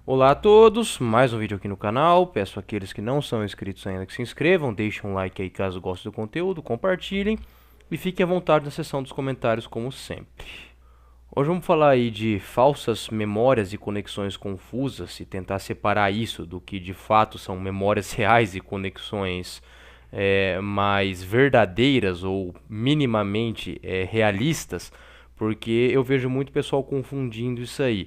Olá a todos, mais um vídeo aqui no canal. Peço àqueles que não são inscritos ainda que se inscrevam, deixem um like aí caso gostem do conteúdo, compartilhem e fiquem à vontade na seção dos comentários como sempre. Hoje vamos falar aí de falsas memórias e conexões confusas e tentar separar isso do que de fato são memórias reais e conexões mais verdadeiras ou minimamente realistas, porque eu vejo muito pessoal confundindo isso aí.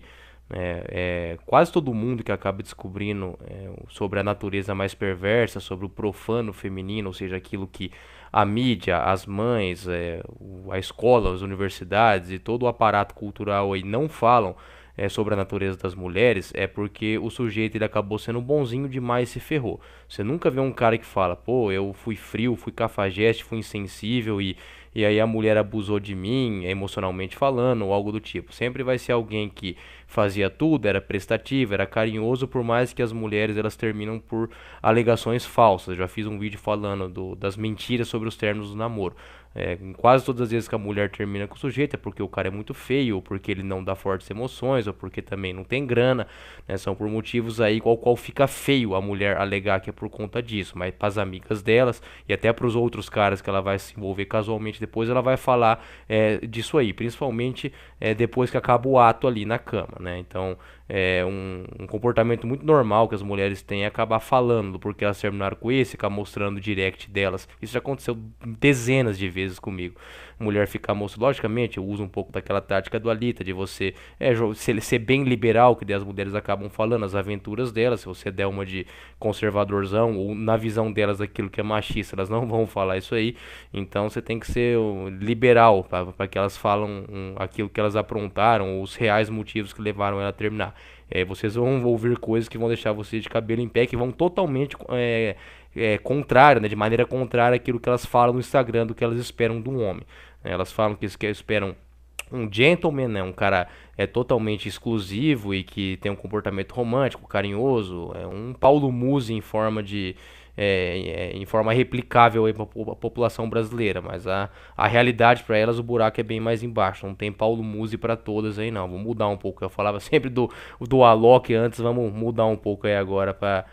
Quase todo mundo que acaba descobrindo sobre a natureza mais perversa, sobre o profano feminino, ou seja, aquilo que a mídia, as mães, a escola, as universidades e todo o aparato cultural aí não falam sobre a natureza das mulheres, é porque o sujeito ele acabou sendo bonzinho demais e se ferrou. Você nunca vê um cara que fala, pô, eu fui frio, fui cafajeste, fui insensível e aí a mulher abusou de mim, emocionalmente falando, ou algo do tipo. Sempre vai ser alguém que fazia tudo, era prestativo, era carinhoso, por mais que as mulheres elas terminam por alegações falsas. Já fiz um vídeo falando das mentiras sobre os términos do namoro. Em quase todas as vezes que a mulher termina com o sujeito é porque o cara é muito feio, ou porque ele não dá fortes emoções, ou porque também não tem grana, né? São por motivos aí qual fica feio a mulher alegar que é por conta disso, mas para as amigas delas e até para os outros caras que ela vai se envolver casualmente depois, ela vai falar disso aí, principalmente depois que acaba o ato ali na cama, né? Então é um comportamento muito normal que as mulheres têm é acabar falando porque elas terminaram com esse, ficar mostrando o direct delas. Isso já aconteceu dezenas de vezes comigo. Mulher ficar mostrando, logicamente, eu uso um pouco daquela tática do Alita, de você ser bem liberal, que as mulheres acabam falando, as aventuras delas, se você der uma de conservadorzão, ou na visão delas aquilo que é machista, elas não vão falar isso aí. Então você tem que ser liberal para que elas falam aquilo que elas aprontaram, os reais motivos que levaram ela a terminar. Vocês vão ouvir coisas que vão deixar você de cabelo em pé, que vão totalmente contrário, né, de maneira contrária àquilo que elas falam no Instagram, do que elas esperam de um homem. Elas falam que esperam um gentleman, né, um cara totalmente exclusivo e que tem um comportamento romântico, carinhoso, um Paulo Musi em forma replicável para a população brasileira, mas a realidade para elas o buraco é bem mais embaixo, não tem Paulo Musi para todas aí não, vamos mudar um pouco, eu falava sempre do Alok antes, vamos mudar um pouco aí agora para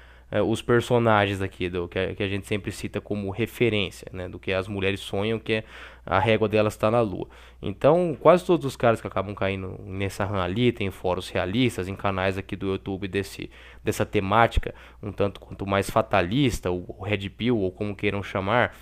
os personagens aqui que a gente sempre cita como referência, né, do que as mulheres sonham, que a régua delas está na lua. Então, quase todos os caras que acabam caindo nessa rã ali, tem fóruns realistas, em canais aqui do YouTube dessa temática, um tanto quanto mais fatalista, o Red Pill, ou como queiram chamar,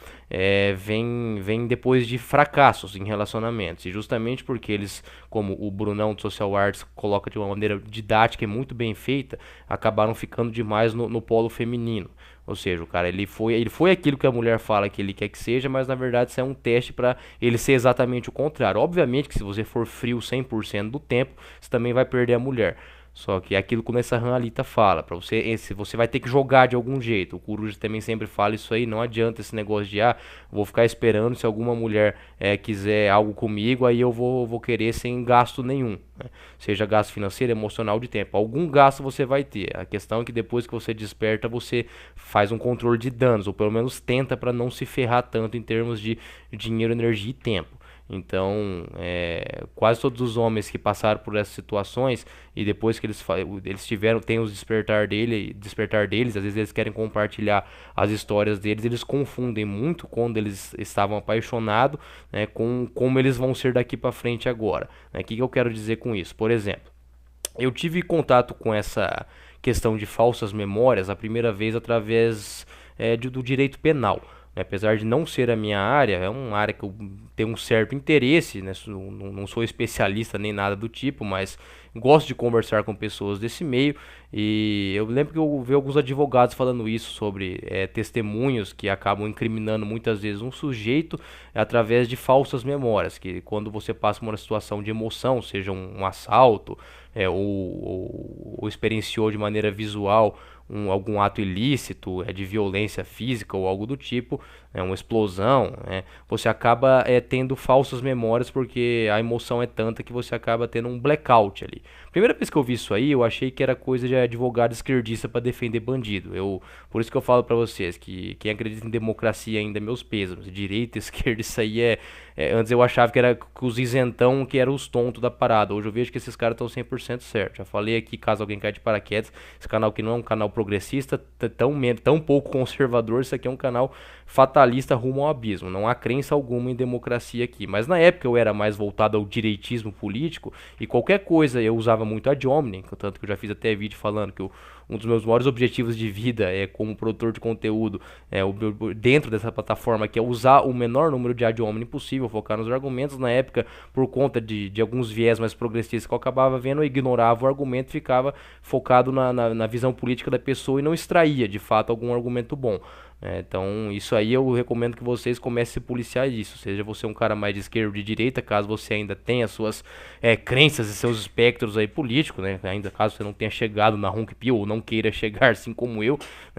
vem depois de fracassos em relacionamentos. E justamente porque eles, como o Brunão do Social Arts coloca de uma maneira didática e muito bem feita, acabaram ficando demais no polo feminino. Ou seja, o cara ele foi aquilo que a mulher fala que ele quer que seja, mas na verdade isso é um teste para ele ser exatamente o contrário. Obviamente que se você for frio 100% do tempo, você também vai perder a mulher. Só que é aquilo que o Nessa Alita fala, para você, você vai ter que jogar de algum jeito. O Coruja também sempre fala isso aí, não adianta esse negócio de vou ficar esperando se alguma mulher quiser algo comigo, aí eu vou querer sem gasto nenhum, né? Seja gasto financeiro, emocional, de tempo. Algum gasto você vai ter. A questão é que depois que você desperta, você faz um controle de danos, ou pelo menos tenta para não se ferrar tanto em termos de dinheiro, energia e tempo. Então, quase todos os homens que passaram por essas situações e depois que eles tem os despertar deles, às vezes eles querem compartilhar as histórias deles, eles confundem muito quando eles estavam apaixonados, né, com como eles vão ser daqui para frente agora. O que eu quero dizer com isso? Por exemplo, eu tive contato com essa questão de falsas memórias a primeira vez através do direito penal, né? Apesar de não ser a minha área, é uma área que eu tenho um certo interesse, né? Não sou especialista nem nada do tipo, mas gosto de conversar com pessoas desse meio. E eu lembro que eu vi alguns advogados falando isso sobre testemunhos que acabam incriminando muitas vezes um sujeito através de falsas memórias, que quando você passa por uma situação de emoção, seja um assalto, ou experienciou de maneira visual algum ato ilícito, de violência física ou algo do tipo, uma explosão, você acaba tendo falsas memórias porque a emoção é tanta que você acaba tendo um blackout ali. Primeira vez que eu vi isso aí, eu achei que era coisa de advogado esquerdista para defender bandido. Por isso que eu falo para vocês que quem acredita em democracia ainda é meus pêsames. Direita, esquerda, isso aí antes eu achava que era que os isentão que eram os tontos da parada. Hoje eu vejo que esses caras estão 100% certos. Já falei aqui, caso alguém caia de paraquedas, esse canal aqui não é um canal progressista, tão pouco conservador, isso aqui é um canal fatalista rumo ao abismo. Não há crença alguma em democracia aqui. Mas na época eu era mais voltado ao direitismo político e qualquer coisa eu usava muito a Jomini, tanto que eu já fiz até vídeo falando que um dos meus maiores objetivos de vida como produtor de conteúdo dentro dessa plataforma, que é usar o menor número de ad hominem possível, focar nos argumentos. Na época, por conta de alguns viés mais progressistas que eu acabava vendo, eu ignorava o argumento e ficava focado na visão política da pessoa e não extraía de fato algum argumento bom. Então isso aí eu recomendo que vocês comecem a se policiar disso, seja você um cara mais de esquerda ou de direita, caso você ainda tenha suas crenças e seus espectros aí políticos, ainda caso você não tenha chegado na Ronquipio ou não queira chegar assim como eu,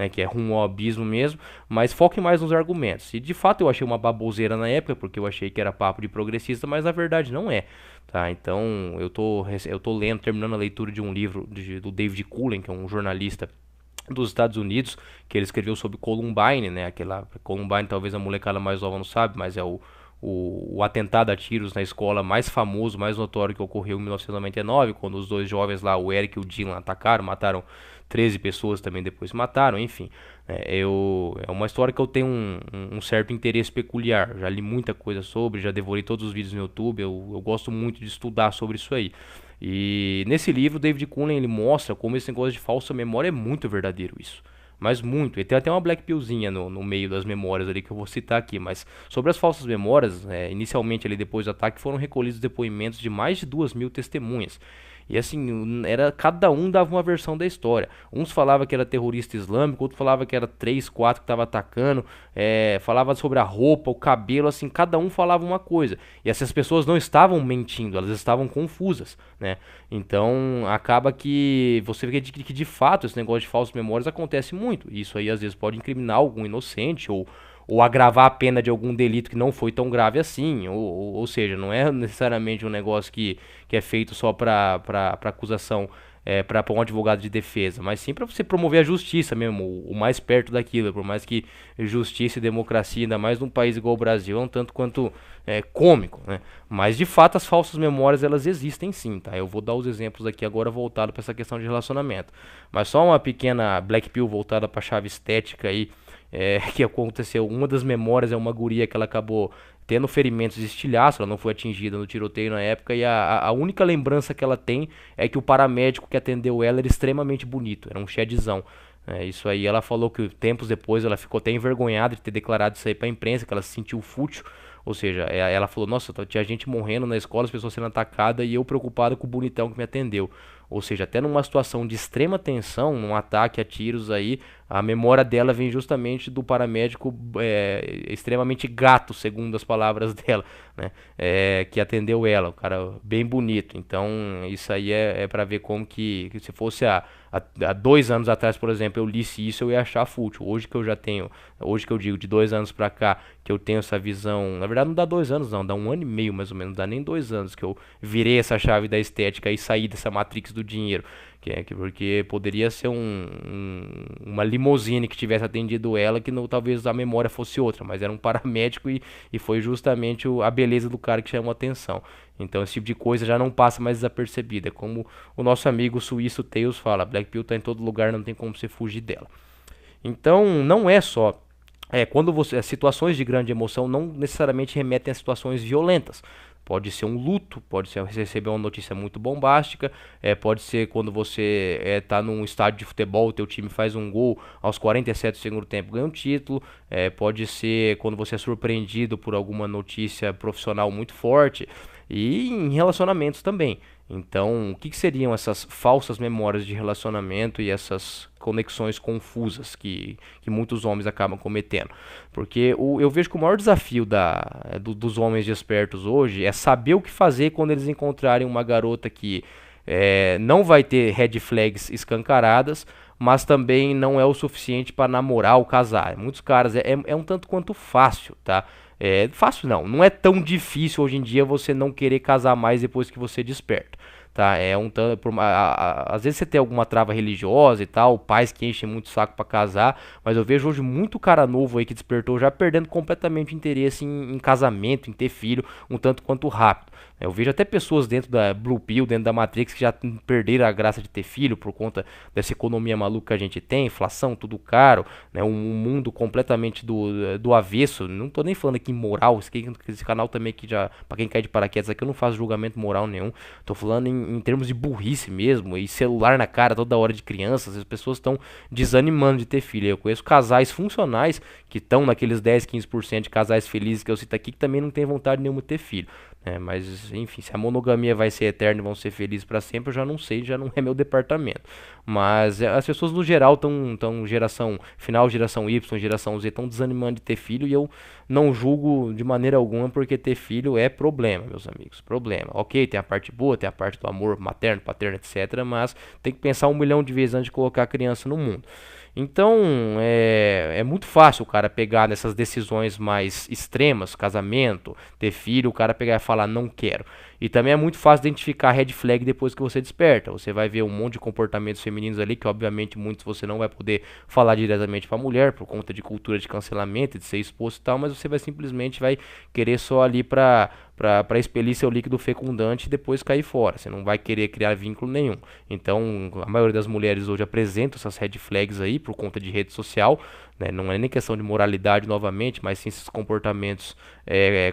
que é rumo ao abismo mesmo, mas foque mais nos argumentos. E de fato eu achei uma baboseira na época, porque eu achei que era papo de progressista, mas na verdade não é. Tá, então eu tô terminando a leitura de um livro do David Cullen, que é um jornalista dos Estados Unidos, que ele escreveu sobre Columbine, aquela Columbine talvez a molecada mais nova não sabe, mas é o atentado a tiros na escola mais famoso, mais notório que ocorreu em 1999, quando os dois jovens lá, o Eric e o Dylan, atacaram, mataram 13 pessoas também, depois mataram, enfim. É uma história que eu tenho um certo interesse peculiar, já li muita coisa sobre, já devorei todos os vídeos no YouTube, eu gosto muito de estudar sobre isso aí. E nesse livro, David Cullen, ele mostra como esse negócio de falsa memória é muito verdadeiro isso. Mas muito. E tem até uma black pillzinha no meio das memórias ali que eu vou citar aqui. Mas sobre as falsas memórias, inicialmente ali depois do ataque foram recolhidos depoimentos de mais de 2.000 testemunhas. E assim, cada um dava uma versão da história. Uns falavam que era terrorista islâmico, outros falavam que era 3, 4 que estava atacando, falava sobre a roupa, o cabelo, assim, cada um falava uma coisa. E essas pessoas não estavam mentindo, elas estavam confusas, Então, acaba que você vê que de fato esse negócio de falsas memórias acontece muito. E isso aí às vezes pode incriminar algum inocente ou agravar a pena de algum delito que não foi tão grave assim, ou seja, não é necessariamente um negócio que é feito só para acusação, para um advogado de defesa, mas sim para você promover a justiça mesmo, o mais perto daquilo, por mais que justiça e democracia, ainda mais num país igual o Brasil, é um tanto quanto cômico, Mas de fato as falsas memórias elas existem sim, tá? Eu vou dar os exemplos aqui agora voltado para essa questão de relacionamento, mas só uma pequena black pill voltada para a chave estética aí, que aconteceu. Uma das memórias é uma guria que ela acabou tendo ferimentos de estilhaço, ela não foi atingida no tiroteio na época, e a única lembrança que ela tem é que o paramédico que atendeu ela era extremamente bonito, era um chedzão. Isso aí ela falou que tempos depois ela ficou até envergonhada de ter declarado isso aí pra imprensa, que ela se sentiu fútil. Ou seja, ela falou, nossa, tinha gente morrendo na escola, as pessoas sendo atacadas e eu preocupado com o bonitão que me atendeu. Ou seja, até numa situação de extrema tensão, num ataque a tiros aí, a memória dela vem justamente do paramédico extremamente gato, segundo as palavras dela, que atendeu ela, o cara bem bonito. Então isso aí é para ver como que se fosse há 2 anos atrás, por exemplo, eu lisse isso, eu ia achar fútil. Hoje que eu digo de 2 anos pra cá, que eu tenho essa visão, na verdade não dá 2 anos não, dá 1 ano e meio mais ou menos, não dá nem 2 anos que eu virei essa chave da estética e saí dessa matrix do dinheiro, porque poderia ser uma limusine que tivesse atendido ela, que talvez a memória fosse outra, mas era um paramédico e foi justamente a beleza do cara que chamou a atenção. Então esse tipo de coisa já não passa mais desapercebida, é como o nosso amigo suíço Tails fala, Black Pill tá em todo lugar, não tem como você fugir dela. Então não é só quando situações de grande emoção não necessariamente remetem a situações violentas. Pode ser um luto, pode ser receber uma notícia muito bombástica, pode ser quando você está num estádio de futebol, o teu time faz um gol aos 47 do segundo tempo, ganha um título, pode ser quando você é surpreendido por alguma notícia profissional muito forte, e em relacionamentos também. Então, o que seriam essas falsas memórias de relacionamento e essas conexões confusas que muitos homens acabam cometendo? Porque eu vejo que o maior desafio dos homens despertos hoje é saber o que fazer quando eles encontrarem uma garota que não vai ter red flags escancaradas, mas também não é o suficiente para namorar ou casar. Muitos caras é um tanto quanto fácil, tá? É fácil não é tão difícil hoje em dia você não querer casar mais depois que você desperta. Tá, às vezes você tem alguma trava religiosa e tal, pais que enchem muito o saco pra casar, mas eu vejo hoje muito cara novo aí que despertou já perdendo completamente o interesse em casamento, em ter filho, um tanto quanto rápido. Eu vejo até pessoas dentro da Blue Pill, dentro da Matrix, que já perderam a graça de ter filho por conta dessa economia maluca que a gente tem, inflação, tudo caro, né, um mundo completamente do avesso. Não tô nem falando aqui em moral, esse canal também que já, pra quem cai de paraquedas aqui, eu não faço julgamento moral nenhum. Tô falando em termos de burrice mesmo, e celular na cara toda hora de crianças, as pessoas estão desanimando de ter filho. Eu conheço casais funcionais que estão naqueles 10, 15% de casais felizes que eu cito aqui, que também não tem vontade nenhuma de ter filho. Mas enfim, se a monogamia vai ser eterna e vão ser felizes para sempre, eu já não sei, já não é meu departamento. Mas as pessoas no geral estão geração final, geração Y, geração Z, estão desanimando de ter filho, e eu não julgo de maneira alguma, porque ter filho é problema, meus amigos, problema. Ok, tem a parte boa, tem a parte do amor materno, paterno, etc, mas tem que pensar 1 milhão de vezes antes de colocar a criança no mundo. Então, é muito fácil o cara pegar nessas decisões mais extremas, casamento, ter filho, o cara pegar e falar não quero. E também é muito fácil identificar red flag depois que você desperta. Você vai ver um monte de comportamentos femininos ali, que obviamente muitos você não vai poder falar diretamente para a mulher, por conta de cultura de cancelamento, de ser exposto e tal, mas você vai simplesmente vai querer só ali para expelir seu líquido fecundante e depois cair fora. Você não vai querer criar vínculo nenhum. Então, a maioria das mulheres hoje apresenta essas red flags aí por conta de rede social, né? Não é nem questão de moralidade novamente, mas sim esses comportamentos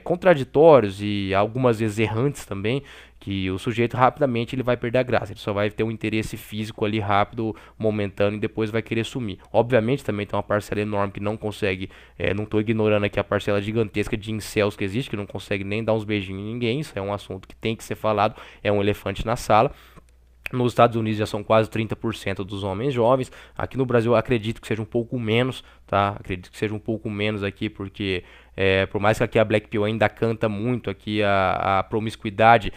contraditórios e algumas vezes errantes também, que o sujeito rapidamente ele vai perder a graça, ele só vai ter um interesse físico ali rápido, momentâneo, e depois vai querer sumir. Obviamente também tem uma parcela enorme que não consegue, não estou ignorando aqui a parcela gigantesca de incels que existe, que não consegue nem dar uns beijinhos em ninguém. Isso é um assunto que tem que ser falado, é um elefante na sala. Nos Estados Unidos já são quase 30% dos homens jovens. Aqui no Brasil eu acredito que seja um pouco menos, tá? Acredito que seja um pouco menos aqui, porque por mais que aqui a Black Pill ainda canta muito, aqui a promiscuidade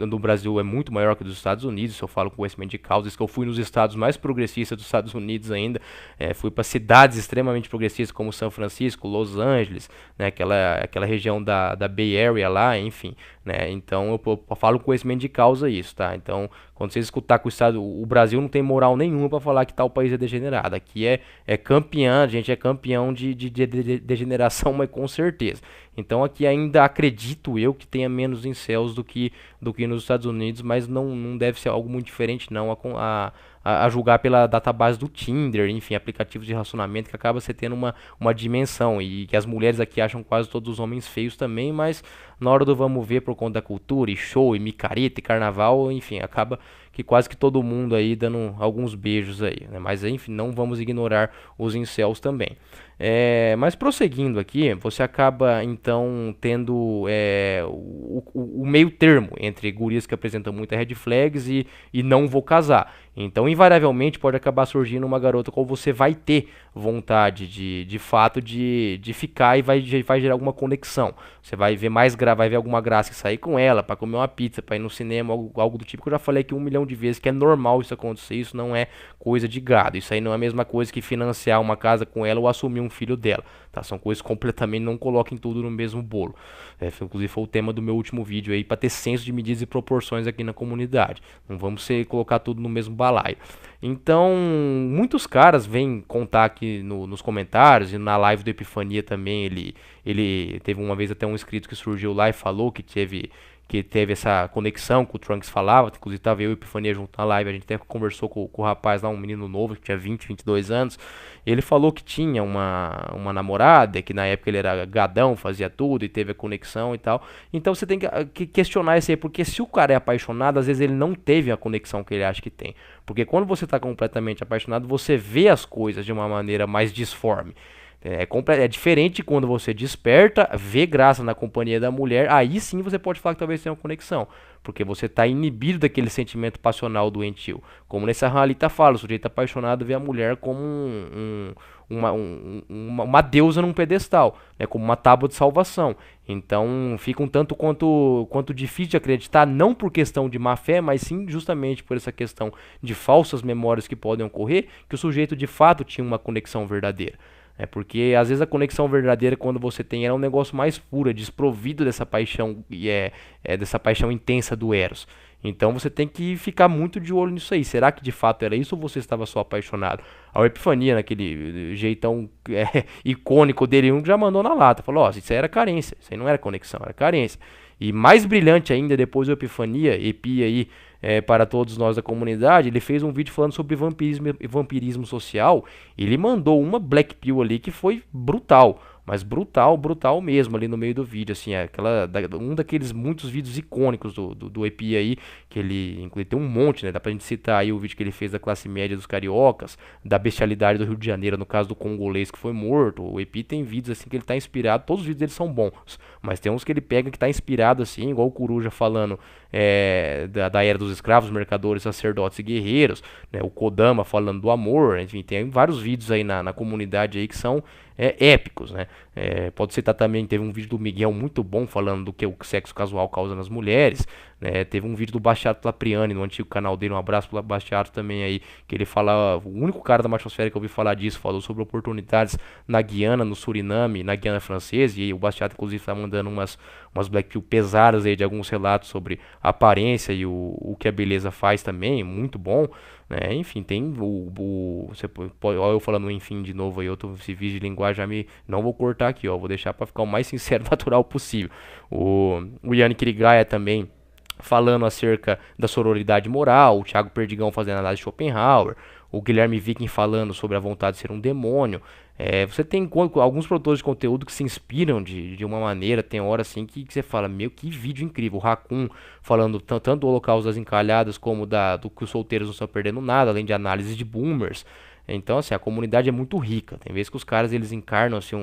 no Brasil é muito maior que dos Estados Unidos. Isso eu falo com conhecimento de causa. Isso que eu fui nos estados mais progressistas dos Estados Unidos ainda. Fui para cidades extremamente progressistas como São Francisco, Los Angeles, né? Aquela região da Bay Area lá, enfim, né? Então eu falo com conhecimento de causa isso, tá? Então, quando vocês escutar que o Brasil não tem moral nenhuma para falar que tal país é degenerado. Aqui é campeão, a gente é campeão de degeneração, mas com certeza. Então aqui ainda acredito eu que tenha menos incels do que nos Estados Unidos, mas não deve ser algo muito diferente não, a julgar pela database do Tinder, enfim, aplicativos de relacionamento, que acaba você tendo uma dimensão, e que as mulheres aqui acham quase todos os homens feios também, mas na hora do vamos ver, por conta da cultura, e show, e micareta, e carnaval, enfim, acaba que quase que todo mundo aí dando alguns beijos aí, né? Mas enfim, não vamos ignorar os incels também. Mas prosseguindo aqui, você acaba então tendo o meio termo entre gurias que apresentam muita red flags e não vou casar. Então, invariavelmente, pode acabar surgindo uma garota com você vai ter vontade de fato de ficar, e vai gerar alguma conexão. Você vai ver vai ver alguma graça em sair com ela, para comer uma pizza, para ir no cinema, algo do tipo, que eu já falei aqui 1 milhão de vezes, que é normal isso acontecer. Isso não é coisa de gado. Isso aí não é a mesma coisa que financiar uma casa com ela ou assumir um filho dela, tá? São coisas completamente, não coloquem tudo no mesmo bolo. Inclusive foi o tema do meu último vídeo aí, para ter senso de medidas e proporções aqui na comunidade. Não vamos colocar tudo no mesmo balaio. Então, muitos caras vêm contar aqui nos comentários, e na live do Epifania também, ele teve uma vez até um inscrito que surgiu lá e falou que teve essa conexão que o Trunks falava. Inclusive tava eu e o Epifania junto na live, a gente até conversou com o rapaz lá, um menino novo que tinha 20, 22 anos. Ele falou que tinha uma namorada, que na época ele era gadão, fazia tudo e teve a conexão e tal. Então você tem que questionar isso aí, porque se o cara é apaixonado, às vezes ele não teve a conexão que ele acha que tem. Porque quando você está completamente apaixonado, você vê as coisas de uma maneira mais disforme. É diferente quando você desperta, vê graça na companhia da mulher, aí sim você pode falar que talvez tenha uma conexão. porque você está inibido daquele sentimento passional doentio. Como nessa Ralita fala, o sujeito apaixonado vê a mulher como uma deusa num pedestal, né, como uma tábua de salvação. Então fica um tanto quanto difícil de acreditar, não por questão de má fé, mas sim justamente por essa questão de falsas memórias que podem ocorrer, que o sujeito de fato tinha uma conexão verdadeira. É porque às vezes a conexão verdadeira, quando você tem, é um negócio mais puro, desprovido dessa paixão e dessa paixão intensa do Eros. Então você tem que ficar muito de olho nisso aí. Será que de fato era isso ou você estava só apaixonado? A Epifania, naquele jeitão icônico dele, já mandou na lata. Falou, ó, isso aí era carência, isso aí não era conexão, era carência. E mais brilhante ainda, depois do Epifania, Epi aí, para todos nós da comunidade, ele fez um vídeo falando sobre vampirismo social. Ele mandou uma Black Pill ali que foi brutal, mas brutal, brutal mesmo ali no meio do vídeo, assim, um daqueles muitos vídeos icônicos do EPI aí, que ele tem um monte, né, dá pra gente citar aí o vídeo que ele fez da classe média dos cariocas, da bestialidade do Rio de Janeiro, no caso do congolês que foi morto. O EPI tem vídeos assim que ele tá inspirado, todos os vídeos dele são bons, mas tem uns que ele pega que tá inspirado assim, igual o Coruja falando da era dos escravos, mercadores, sacerdotes e guerreiros, né, o Kodama falando do amor, enfim, tem vários vídeos aí na comunidade aí que são épicos, né? Pode citar também, teve um vídeo do Miguel muito bom falando do que o sexo casual causa nas mulheres, né? Teve um vídeo do Bastiato Lapriani no antigo canal dele, um abraço pro Bastiato também aí, que ele fala, o único cara da machosfera que eu ouvi falar disso, falou sobre oportunidades na Guiana, no Suriname, na Guiana Francesa, e o Bastiato inclusive tá mandando umas Black Pill pesadas aí de alguns relatos sobre a aparência e o que a beleza faz também, muito bom, né? Enfim, tem você pode, olha eu falando enfim de novo aí, esse vídeo de linguagem não vou cortar aqui, ó, vou deixar para ficar o mais sincero e natural possível. O Yannick Kirigaya também falando acerca da sororidade moral, o Thiago Perdigão fazendo análise de Schopenhauer, o Guilherme Viking falando sobre a vontade de ser um demônio. Você tem alguns produtores de conteúdo que se inspiram de uma maneira, tem hora assim que você fala, meu, que vídeo incrível. O Raccoon falando tanto do Holocausto das Encalhadas como do que os solteiros não estão perdendo nada, além de análise de boomers. Então, assim, a comunidade é muito rica. Tem vezes que os caras, eles encarnam, assim,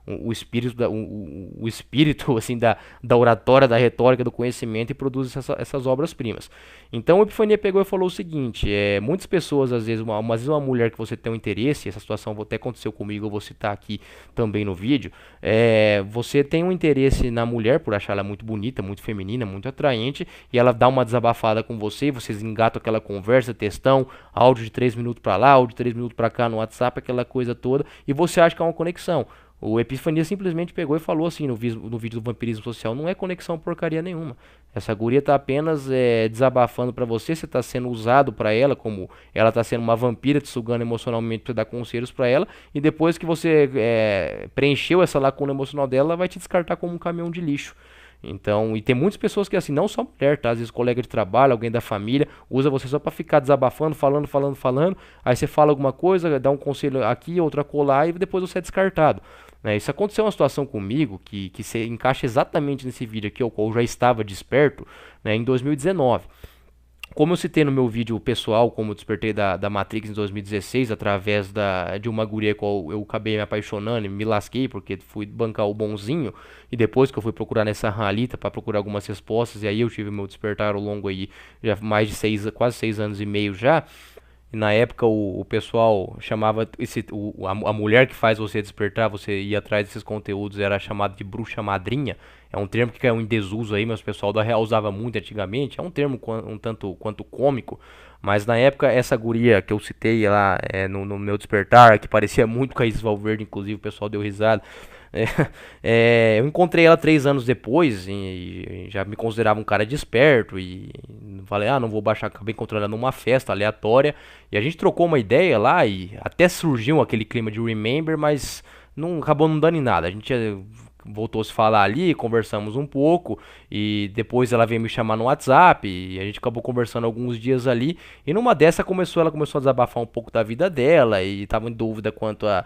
o espírito, o espírito, assim, da oratória, da retórica, do conhecimento e produzem essas obras-primas. Então, o Epifania pegou e falou o seguinte, muitas pessoas, às vezes uma mulher que você tem um interesse, essa situação até aconteceu comigo, eu vou citar aqui também no vídeo, você tem um interesse na mulher por achar ela muito bonita, muito feminina, muito atraente, e ela dá uma desabafada com você, vocês engatam aquela conversa, textão, áudio de 3 minutos pra lá, áudio de 3 minutos pra cá no WhatsApp, aquela coisa toda, e você acha que é uma conexão. O Epifania simplesmente pegou e falou assim no vídeo do vampirismo social, não é conexão porcaria nenhuma. Essa guria tá apenas desabafando pra você tá sendo usado pra ela, como ela tá sendo uma vampira te sugando emocionalmente pra dar conselhos pra ela, e depois que você preencheu essa lacuna emocional dela, ela vai te descartar como um caminhão de lixo. Então, e tem muitas pessoas que assim, não só mulher, tá? Às vezes colega de trabalho, alguém da família, usa você só pra ficar desabafando, falando, aí você fala alguma coisa, dá um conselho aqui, outro acolá, e depois você é descartado. Isso aconteceu uma situação comigo, que se encaixa exatamente nesse vídeo aqui, ao qual eu já estava desperto, né, em 2019. Como eu citei no meu vídeo pessoal, como eu despertei da Matrix em 2016, através de uma guria qual eu acabei me apaixonando e me lasquei, porque fui bancar o bonzinho, e depois que eu fui procurar nessa Ralita para procurar algumas respostas, e aí eu tive meu despertar ao longo aí, já mais de quase 6 anos e meio já. E na época o pessoal chamava a mulher que faz você despertar, você ir atrás desses conteúdos, era chamada de bruxa madrinha. É um termo que caiu em desuso aí, mas o pessoal da Real usava muito antigamente. É um termo um tanto quanto cômico, mas na época essa guria que eu citei lá no meu despertar, que parecia muito com a Isis Valverde, inclusive o pessoal deu risada. Eu encontrei ela 3 anos depois e já me considerava um cara desperto e falei, não vou baixar, acabei encontrando ela numa festa aleatória e a gente trocou uma ideia lá e até surgiu aquele clima de Remember, mas acabou não dando em nada. A gente voltou a se falar ali, conversamos um pouco e depois ela veio me chamar no WhatsApp e a gente acabou conversando alguns dias ali e numa dessa ela começou a desabafar um pouco da vida dela e estava em dúvida quanto a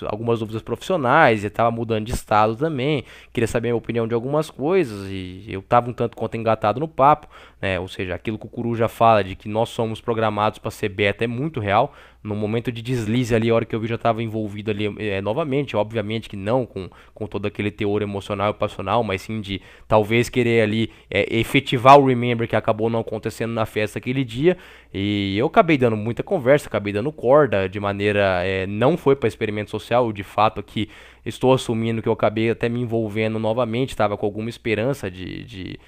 algumas dúvidas profissionais e estava mudando de estado também, queria saber a minha opinião de algumas coisas e eu estava um tanto quanto engatado no papo, né? Ou seja, aquilo que o Coruja fala de que nós somos programados para ser beta é muito real. No momento de deslize ali, a hora que eu vi já estava envolvido ali novamente, obviamente que não com todo aquele teor emocional e passional, mas sim de talvez querer ali efetivar o Remember que acabou não acontecendo na festa aquele dia. E eu acabei dando muita conversa, acabei dando corda, de maneira, não foi para experimento social, eu, de fato aqui estou assumindo que eu acabei até me envolvendo novamente, estava com alguma esperança de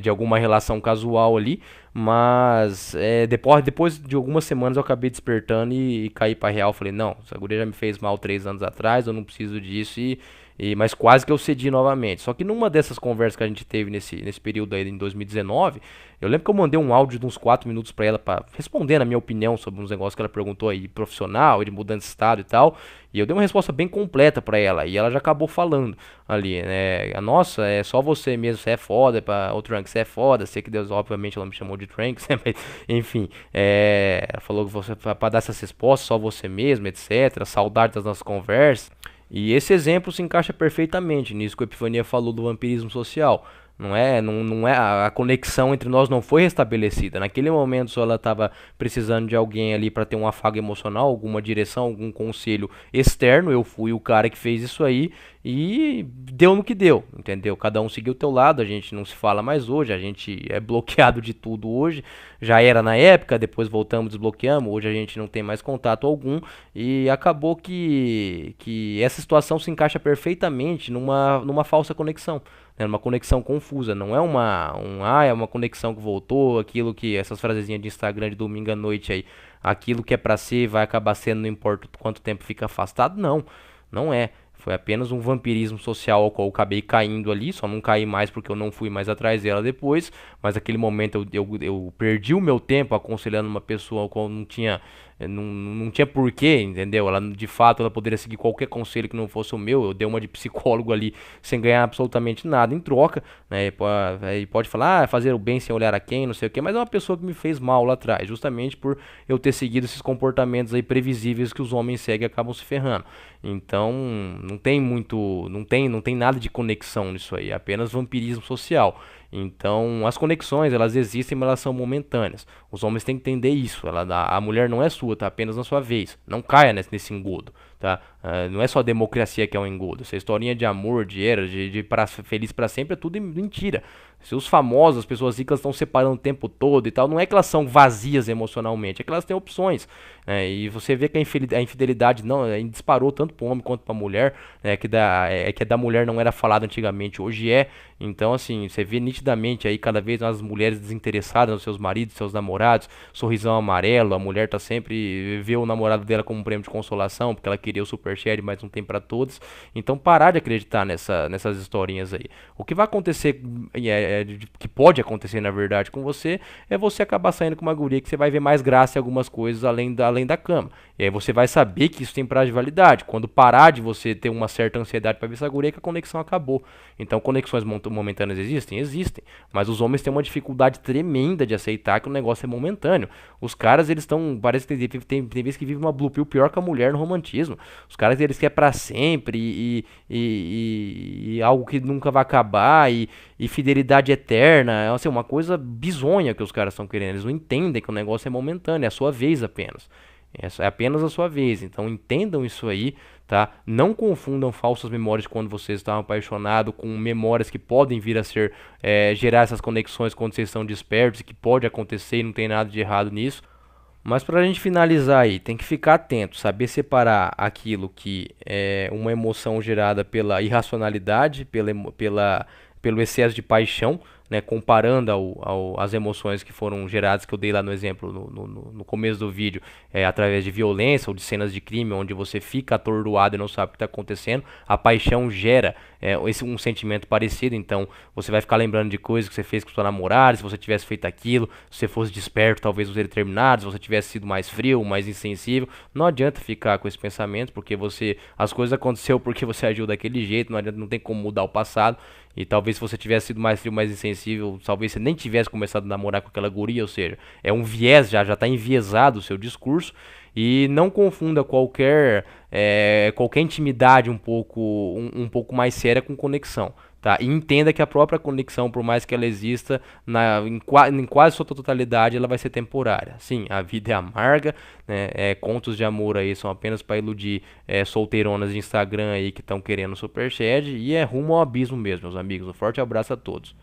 alguma relação casual ali, mas depois de algumas semanas eu acabei despertando e caí pra real. Falei, não, essa guria já me fez mal 3 anos atrás, eu não preciso disso, mas quase que eu cedi novamente. Só que numa dessas conversas que a gente teve nesse período aí em 2019, eu lembro que eu mandei um áudio de uns 4 minutos pra ela, pra responder na minha opinião sobre uns negócios que ela perguntou aí, profissional, de mudança de estado e tal, e eu dei uma resposta bem completa pra ela, e ela já acabou falando ali, né? Nossa, é só você mesmo, você é foda, o Trunks, você é foda, sei que Deus, obviamente ela me chamou de Trunks, mas, enfim, ela falou que você, pra dar essas respostas, só você mesmo, etc, saudade das nossas conversas, e esse exemplo se encaixa perfeitamente nisso que o Epifania falou do vampirismo social. Não é a conexão entre nós não foi restabelecida. Naquele momento só ela estava precisando de alguém ali para ter um afago emocional, alguma direção, algum conselho externo. Eu fui o cara que fez isso aí e deu no que deu, entendeu? Cada um seguiu o teu lado, a gente não se fala mais hoje, a gente é bloqueado de tudo hoje. Já era na época, depois voltamos, desbloqueamos, hoje a gente não tem mais contato algum e acabou que essa situação se encaixa perfeitamente numa falsa conexão. É uma conexão confusa, não é é uma conexão que voltou, aquilo que, essas frasezinhas de Instagram de domingo à noite aí, aquilo que é pra ser vai acabar sendo, não importa quanto tempo fica afastado, não, não é. Foi apenas um vampirismo social ao qual eu acabei caindo ali, só não caí mais porque eu não fui mais atrás dela depois, mas naquele momento eu perdi o meu tempo aconselhando uma pessoa ao qual não tinha porquê, entendeu? Ela, de fato, ela poderia seguir qualquer conselho que não fosse o meu. Eu dei uma de psicólogo ali sem ganhar absolutamente nada em troca, né? E pode falar, fazer o bem sem olhar a quem, não sei o que, mas é uma pessoa que me fez mal lá atrás, justamente por eu ter seguido esses comportamentos aí previsíveis que os homens seguem e acabam se ferrando. Então, não tem nada de conexão nisso aí, é apenas vampirismo social. Então, as conexões, elas existem, mas elas são momentâneas. Os homens têm que entender isso. A mulher não é sua, tá apenas na sua vez. Não caia nesse engodo, tá? Não é só a democracia que é um engodo. Essa historinha de amor, de era, feliz pra sempre é tudo mentira. Se os famosos, as pessoas ricas estão separando o tempo todo e tal, não é que elas são vazias emocionalmente, é que elas têm opções. E você vê que a infidelidade não disparou tanto para o homem quanto para a mulher, que da mulher não era falado antigamente, hoje é. Então, assim, você vê nitidamente aí cada vez mais as mulheres desinteressadas nos seus maridos, seus namorados, sorrisão amarelo, a mulher tá sempre vê o namorado dela como um prêmio de consolação, porque ela queria o superchat, mas não tem para todos. Então, parar de acreditar nessas historinhas aí. O que vai acontecer, que pode acontecer na verdade com você, é você acabar saindo com uma guria que você vai ver mais graça em algumas coisas além da cama. E aí você vai saber que isso tem prazo de validade. Quando parar de você ter uma certa ansiedade para ver essa guria, que a conexão acabou. Então, conexões momentâneas existem? Existem. Mas os homens têm uma dificuldade tremenda de aceitar que o negócio é momentâneo. Os caras, eles estão, parece que tem vezes que vivem uma blue pill pior que a mulher no romantismo. Os caras, eles querem pra sempre e algo que nunca vai acabar e fidelidade eterna. É assim, uma coisa bizonha que os caras estão querendo. Eles não entendem que o negócio é momentâneo, é a sua vez apenas. É apenas a sua vez. Então entendam isso aí, tá? Não confundam falsas memórias de quando vocês estavam apaixonados com memórias que podem vir a ser gerar essas conexões quando vocês estão despertos, que pode acontecer e não tem nada de errado nisso. Mas para a gente finalizar aí, tem que ficar atento, saber separar aquilo que é uma emoção gerada pela irracionalidade, pelo excesso de paixão, né, comparando às emoções que foram geradas, que eu dei lá no exemplo no começo do vídeo, através de violência ou de cenas de crime, onde você fica atordoado e não sabe o que está acontecendo. A paixão gera um sentimento parecido, então você vai ficar lembrando de coisas que você fez com sua namorada, se você tivesse feito aquilo, se você fosse desperto, talvez você teria terminado, se você tivesse sido mais frio, mais insensível. Não adianta ficar com esse pensamento, porque as coisas aconteceram porque você agiu daquele jeito, não adianta, não tem como mudar o passado. E talvez se você tivesse sido mais frio, mais insensível, talvez você nem tivesse começado a namorar com aquela guria, ou seja, é um viés, já está enviesado o seu discurso. E não confunda qualquer intimidade um pouco mais séria com conexão. Tá? tá? E entenda que a própria conexão, por mais que ela exista em quase sua totalidade, ela vai ser temporária. Sim, a vida é amarga, né? Contos de amor aí são apenas para iludir solteironas de Instagram aí que estão querendo superchat, e é rumo ao abismo mesmo, meus amigos. Um forte abraço a todos.